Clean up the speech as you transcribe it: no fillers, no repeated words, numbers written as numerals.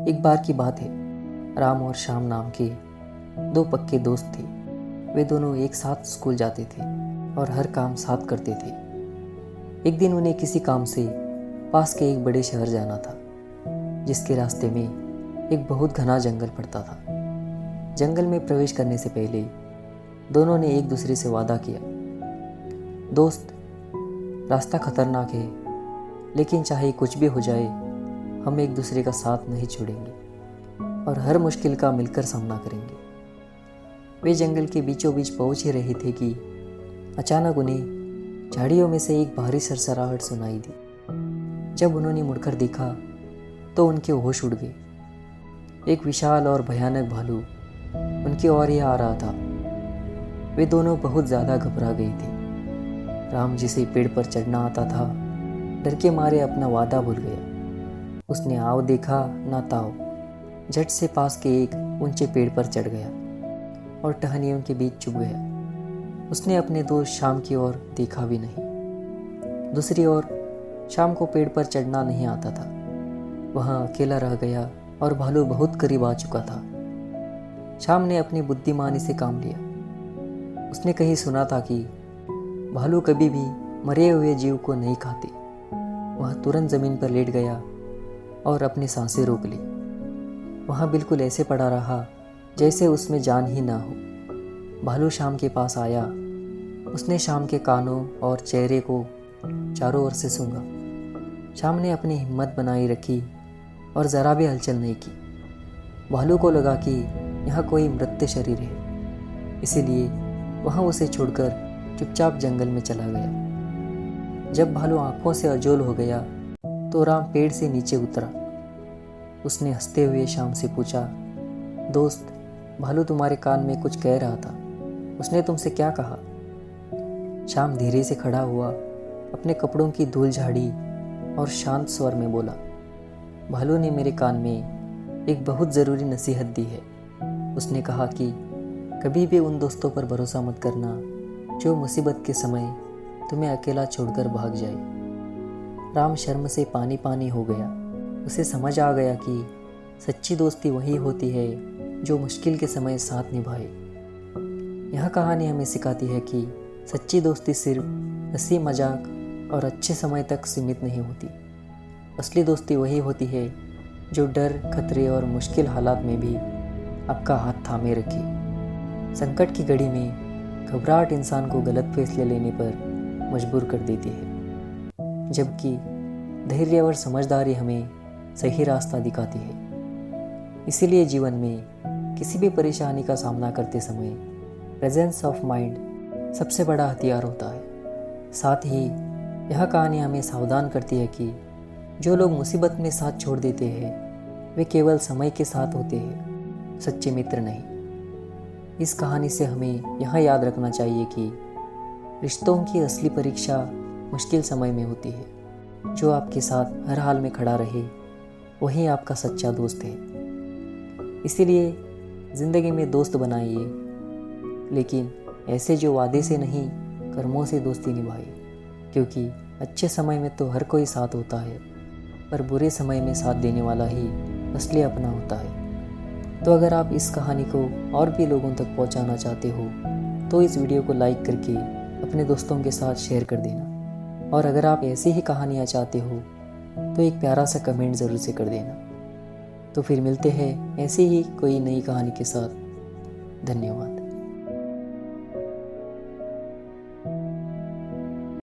एक बार की बात है। राम और श्याम नाम के दो पक्के दोस्त थे। वे दोनों एक साथ स्कूल जाते थे और हर काम साथ करते थे। एक दिन उन्हें किसी काम से पास के एक बड़े शहर जाना था, जिसके रास्ते में एक बहुत घना जंगल पड़ता था। जंगल में प्रवेश करने से पहले दोनों ने एक दूसरे से वादा किया, दोस्त, रास्ता खतरनाक है, लेकिन चाहे कुछ भी हो जाए हम एक दूसरे का साथ नहीं छोड़ेंगे और हर मुश्किल का मिलकर सामना करेंगे। वे जंगल के बीचों बीच पहुंच ही रहे थे कि अचानक उन्हें झाड़ियों में से एक भारी सरसराहट सुनाई दी। जब उन्होंने मुड़कर देखा तो उनके होश उड़ गए। एक विशाल और भयानक भालू उनकी ओर ही आ रहा था। वे दोनों बहुत ज़्यादा घबरा गए थे। राम, जिसे पेड़ पर चढ़ना आता था, डर के मारे अपना वादा भूल गया। उसने आव देखा ना ताव, झट से पास के एक ऊंचे पेड़ पर चढ़ गया और टहनियों के बीच छुप गया। उसने अपने दोस्त श्याम की ओर देखा भी नहीं। दूसरी ओर श्याम को पेड़ पर चढ़ना नहीं आता था। वहाँ अकेला रह गया और भालू बहुत करीब आ चुका था। श्याम ने अपनी बुद्धिमानी से काम लिया। उसने कहीं सुना था कि भालू कभी भी मरे हुए जीव को नहीं खाते। वह तुरंत जमीन पर लेट गया और अपनी सांसें रोक ली। वहाँ बिल्कुल ऐसे पड़ा रहा जैसे उसमें जान ही ना हो। भालू श्याम के पास आया। उसने श्याम के कानों और चेहरे को चारों ओर से सूंघा। श्याम ने अपनी हिम्मत बनाई रखी और ज़रा भी हलचल नहीं की। भालू को लगा कि यहाँ कोई मृत शरीर है, इसीलिए वहाँ उसे छोड़कर चुपचाप जंगल में चला गया। जब भालू आंखों से अजोल हो गया तो राम पेड़ से नीचे उतरा। उसने हंसते हुए श्याम से पूछा, दोस्त, भालू तुम्हारे कान में कुछ कह रहा था, उसने तुमसे क्या कहा? श्याम धीरे से खड़ा हुआ, अपने कपड़ों की धूल झाड़ी और शांत स्वर में बोला, भालू ने मेरे कान में एक बहुत ज़रूरी नसीहत दी है। उसने कहा कि कभी भी उन दोस्तों पर भरोसा मत करना जो मुसीबत के समय तुम्हें अकेला छोड़कर भाग जाए। राम शर्म से पानी पानी हो गया। उसे समझ आ गया कि सच्ची दोस्ती वही होती है जो मुश्किल के समय साथ निभाए। यह कहानी हमें सिखाती है कि सच्ची दोस्ती सिर्फ हंसी मजाक और अच्छे समय तक सीमित नहीं होती। असली दोस्ती वही होती है जो डर, खतरे और मुश्किल हालात में भी आपका हाथ थामे रखे। संकट की घड़ी में घबराहट इंसान को गलत फैसले लेने पर मजबूर कर देती है, जबकि धैर्य और समझदारी हमें सही रास्ता दिखाती है। इसीलिए जीवन में किसी भी परेशानी का सामना करते समय प्रेजेंस ऑफ माइंड सबसे बड़ा हथियार होता है। साथ ही यह कहानी हमें सावधान करती है कि जो लोग मुसीबत में साथ छोड़ देते हैं वे केवल समय के साथ होते हैं, सच्चे मित्र नहीं। इस कहानी से हमें यह याद रखना चाहिए कि रिश्तों की असली परीक्षा मुश्किल समय में होती है। जो आपके साथ हर हाल में खड़ा रहे वही आपका सच्चा दोस्त है। इसीलिए ज़िंदगी में दोस्त बनाइए, लेकिन ऐसे जो वादे से नहीं, कर्मों से दोस्ती निभाए। क्योंकि अच्छे समय में तो हर कोई साथ होता है, पर बुरे समय में साथ देने वाला ही असली अपना होता है। तो अगर आप इस कहानी को और भी लोगों तक पहुंचाना चाहते हो तो इस वीडियो को लाइक करके अपने दोस्तों के साथ शेयर कर देना। और अगर आप ऐसी ही कहानियाँ चाहते हो तो एक प्यारा सा कमेंट ज़रूर से कर देना। तो फिर मिलते हैं ऐसी ही कोई नई कहानी के साथ। धन्यवाद।